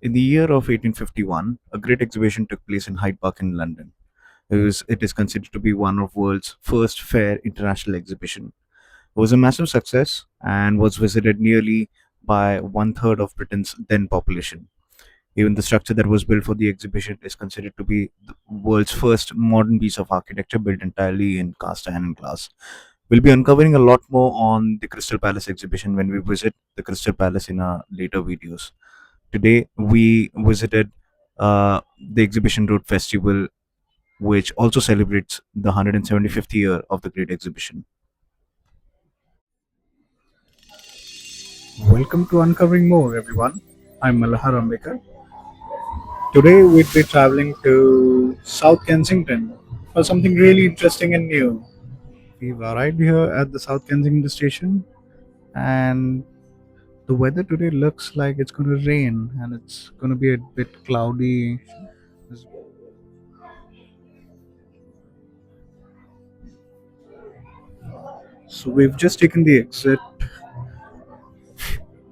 In the year of 1851, a great exhibition took place in Hyde Park in London. It is considered to be one of world's first fair international exhibition. It was a massive success and was visited nearly by one third of Britain's then population. Even the structure that was built for the exhibition is considered to be the world's first modern piece of architecture built entirely in cast iron glass. We'll be uncovering a lot more on the Crystal Palace exhibition when we visit the Crystal Palace in our later videos. Today, we visited the Exhibition Road Festival, which also celebrates the 175th year of the Great Exhibition. Welcome to Uncovering More, everyone. I'm Malahar Ambekar. Today, we'll be traveling to South Kensington for something really interesting and new. We've arrived here at the South Kensington station, and the weather today looks like it's going to rain and it's going to be a bit cloudy. So, we've just taken the exit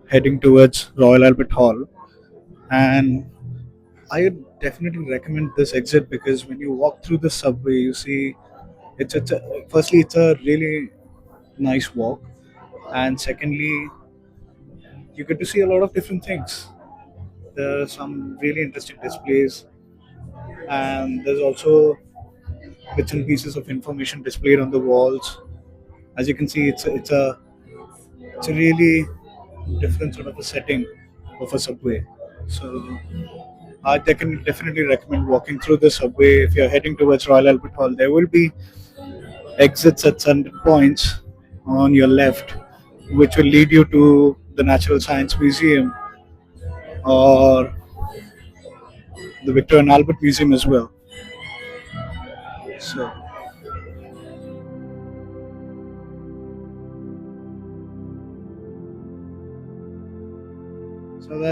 heading towards Royal Albert Hall, and I would definitely recommend this exit because when you walk through the subway, you see firstly, it's a really nice walk, and secondly, you get to see a lot of different things. There are some really interesting displays, and there's also bits and pieces of information displayed on the walls. As you can see, it's a really different sort of a setting of a subway. So I can definitely recommend walking through the subway if you're heading towards Royal Albert Hall. There will be exits at certain points on your left, which will lead you to the Natural Science Museum or the Victor and Albert Museum as well. So,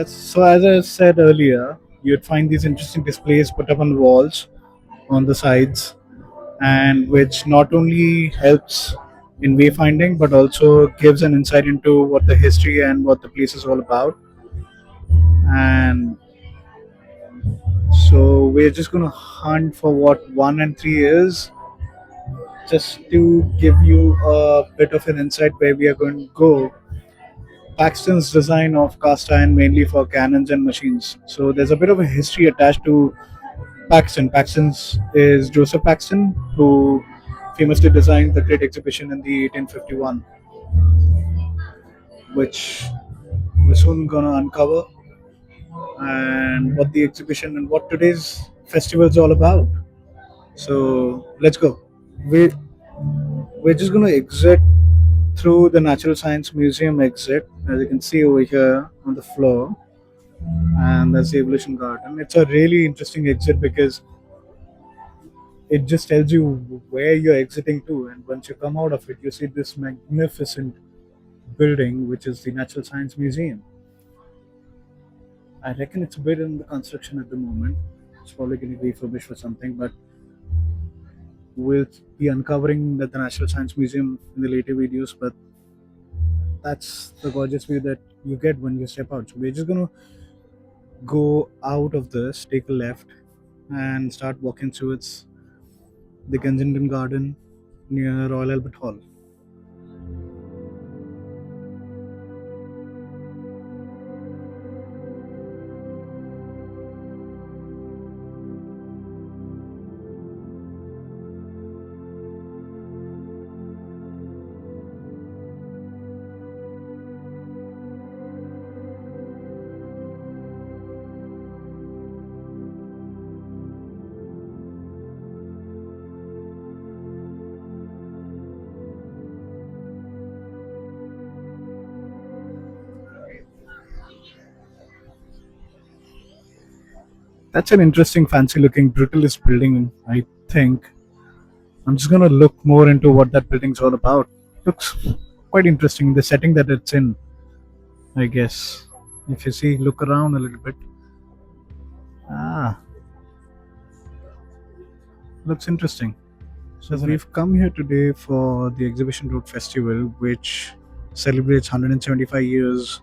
so as I said earlier, you'd find these interesting displays put up on walls on the sides, and which not only helps in wayfinding but also gives an insight into what the history and what the place is all about. And so we're just going to hunt for what 1 and 3 years, just to give you a bit of an insight where we are going to go. Paxton's design of cast iron mainly for cannons and machines. So there's a bit of a history attached to Paxton. Paxton's is Joseph Paxton, who famously designed the Great Exhibition in the 1851, which we're soon gonna uncover, and what the exhibition and what today's festival is all about. So let's go. We we're just gonna exit through the Natural Science Museum exit, as you can see over here on the floor, and that's the Evolution Garden. It's a really interesting exit because it just tells you where you're exiting to, and once you come out of it, you see this magnificent building, which is the Natural Science Museum. I reckon it's a bit in the construction at the moment. It's probably going to be refurbished for something, but we'll be uncovering the Natural Science Museum in the later videos. But that's the gorgeous view that you get when you step out. So we're just going to go out of this, take a left, and start walking towards the Kensington Garden near Royal Albert Hall. That's an interesting, fancy looking brutalist building, I think. I'm just gonna look more into what that building's all about. Looks quite interesting, the setting that it's in, I guess. If you see, look around a little bit. Ah, looks interesting. So we've come here today for the Exhibition Road Festival, which celebrates 175 years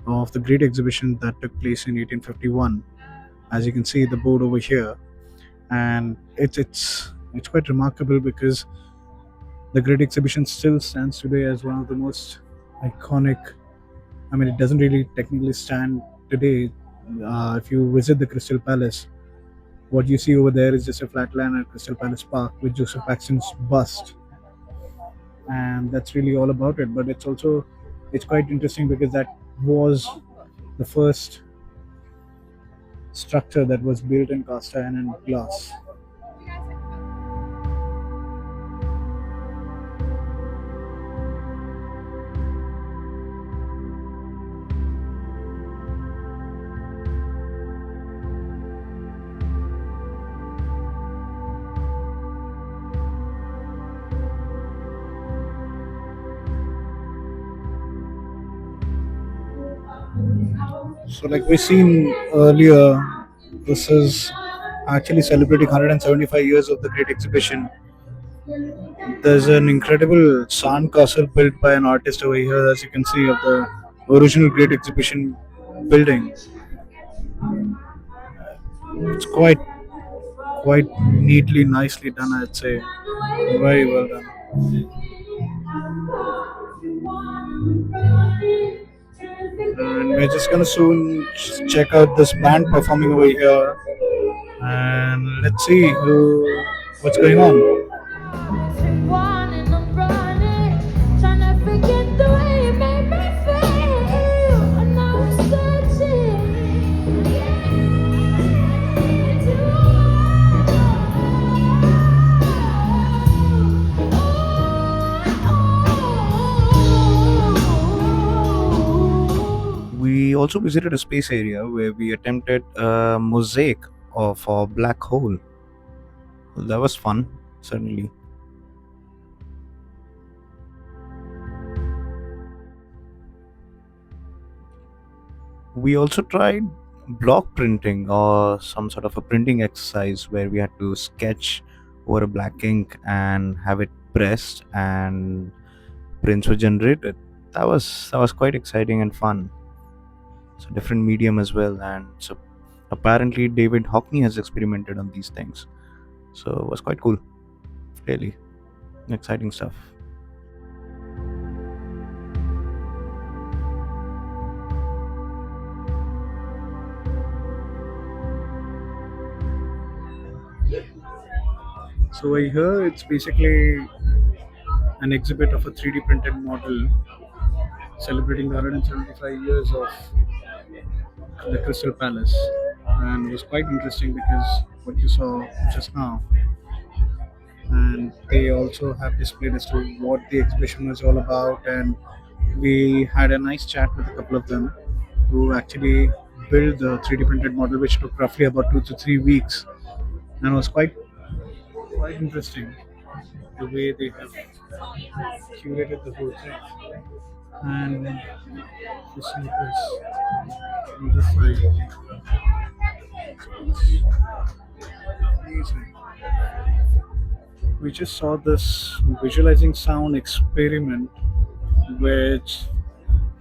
of the great exhibition that took place in 1851. As you can see the board over here, and it's quite remarkable because the great exhibition still stands today as one of the most iconic. I mean, it doesn't really technically stand today. If you visit the Crystal Palace, what you see over there is just a flat land at Crystal Palace Park with Joseph Paxton's bust, and that's really all about it. But it's quite interesting because that was the first structure that was built in cast iron and glass. So, like we seen earlier, this is actually celebrating 175 years of the Great Exhibition. There's an incredible sand castle built by an artist over here, as you can see, of the original Great Exhibition building. It's quite neatly, nicely done, I'd say. Very well done. And we're just gonna soon check out this band performing over here, and let's see what's going on. We also visited a space area where we attempted a mosaic of a black hole. That was fun, certainly. We also tried block printing or some sort of a printing exercise where we had to sketch over a black ink and have it pressed and prints were generated. That was quite exciting and fun. It's a different medium as well, and so apparently David Hockney has experimented on these things. So it was quite cool, really exciting stuff. So over here, it's basically an exhibit of a 3D printed model celebrating the 175 years of the Crystal Palace, and it was quite interesting because what you saw just now, and they also have displayed as to what the exhibition was all about, and we had a nice chat with a couple of them who actually built the 3D printed model, which took roughly about 2 to 3 weeks, and was quite interesting the way they have curated the whole thing. And you see this on this side, amazing. We just saw this visualizing sound experiment, which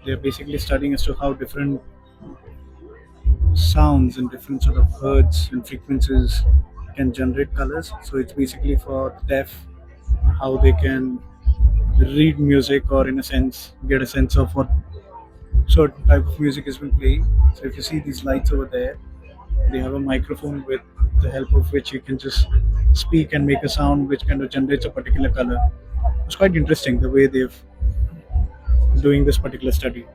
they're basically studying as to how different sounds and different sort of hertz and frequencies can generate colors. So it's basically for deaf, how they can read music or in a sense get a sense of what certain type of music has been playing. So if you see these lights over there, they have a microphone with the help of which you can just speak and make a sound which kind of generates a particular color. It's quite interesting the way they've doing this particular study.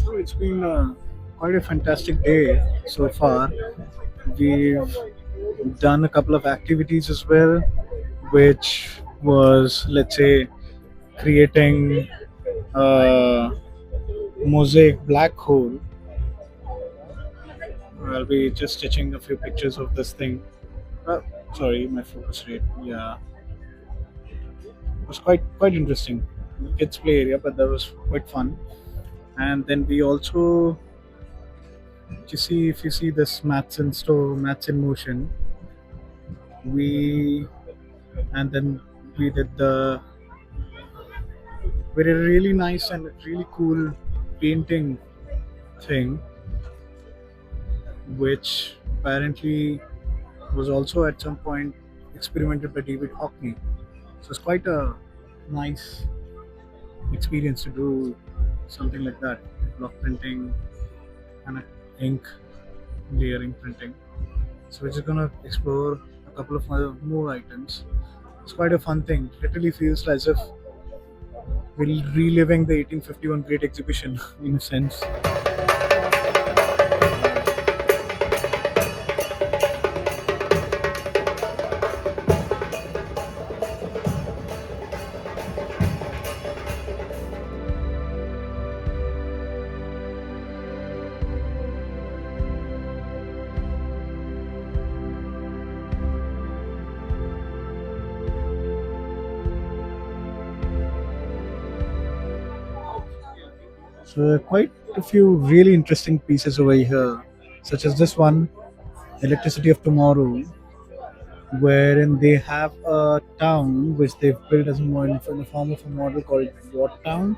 So it's been quite a fantastic day so far. We've done a couple of activities as well, which was, let's say, creating a mosaic black hole. I'll be just stitching a few pictures of this thing. Uh, Sorry, my focus rate. Yeah, it was quite interesting. Kids play area, but that was quite fun. And then we also, you see, if you see this maths in motion, we and then we did the with a really nice and really cool painting thing, which apparently was also at some point experimented by David Hockney. So it's quite a nice experience to do something like that, block printing and ink layering printing. So we're just gonna explore a couple of other more items. It's quite a fun thing. Literally feels as if we're reliving the 1851 Great Exhibition in a sense. So quite a few really interesting pieces over here, such as this one, Electricity of Tomorrow, wherein they have a town which they've built as a model in the form of a model called Watt Town,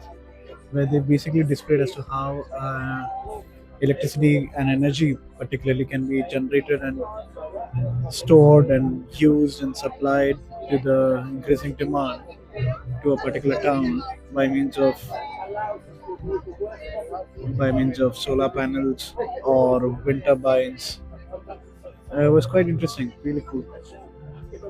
where they basically displayed as to how electricity and energy particularly can be generated and stored and used and supplied to the increasing demand to a particular town by means of solar panels or wind turbines. It was quite interesting, really cool. It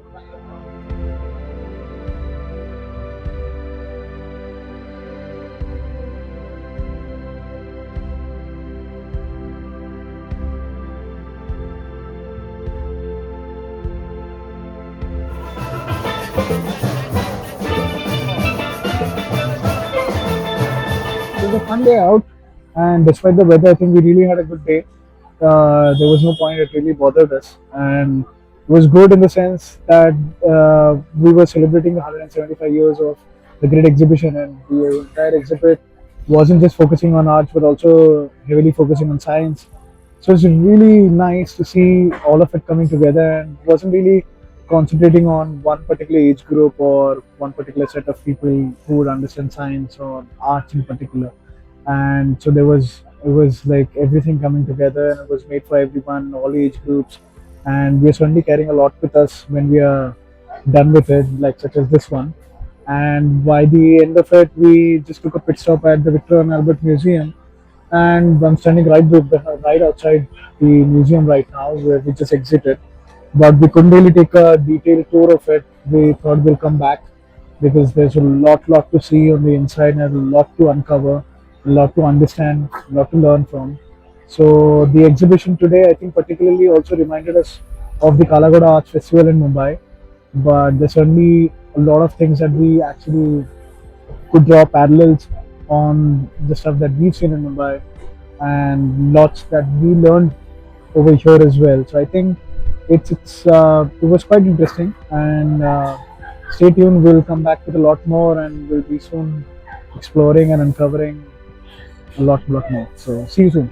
was a fun day out, and despite the weather, I think we really had a good day. There was no point it really bothered us, and it was good in the sense that we were celebrating the 175 years of the Great Exhibition, and the entire exhibit wasn't just focusing on arts but also heavily focusing on science. So it's really nice to see all of it coming together, and wasn't really concentrating on one particular age group or one particular set of people who would understand science or arts in particular. And so it was like everything coming together, and it was made for everyone, all age groups, and we are certainly carrying a lot with us when we are done with it, like such as this one. And by the end of it, we just took a pit stop at the Victor and Albert Museum, and I'm standing right outside the museum right now, where we just exited. But we couldn't really take a detailed tour of it. We thought we'll come back because there's a lot to see on the inside and a lot to uncover, a lot to understand, a lot to learn from. So the exhibition today, I think, particularly also reminded us of the Kalagoda Arts Festival in Mumbai. But there's certainly a lot of things that we actually could draw parallels on the stuff that we've seen in Mumbai, and lots that we learned over here as well. So I think it was quite interesting, and stay tuned. We'll come back with a lot more, and we'll be soon exploring and uncovering a lot more. So see you soon.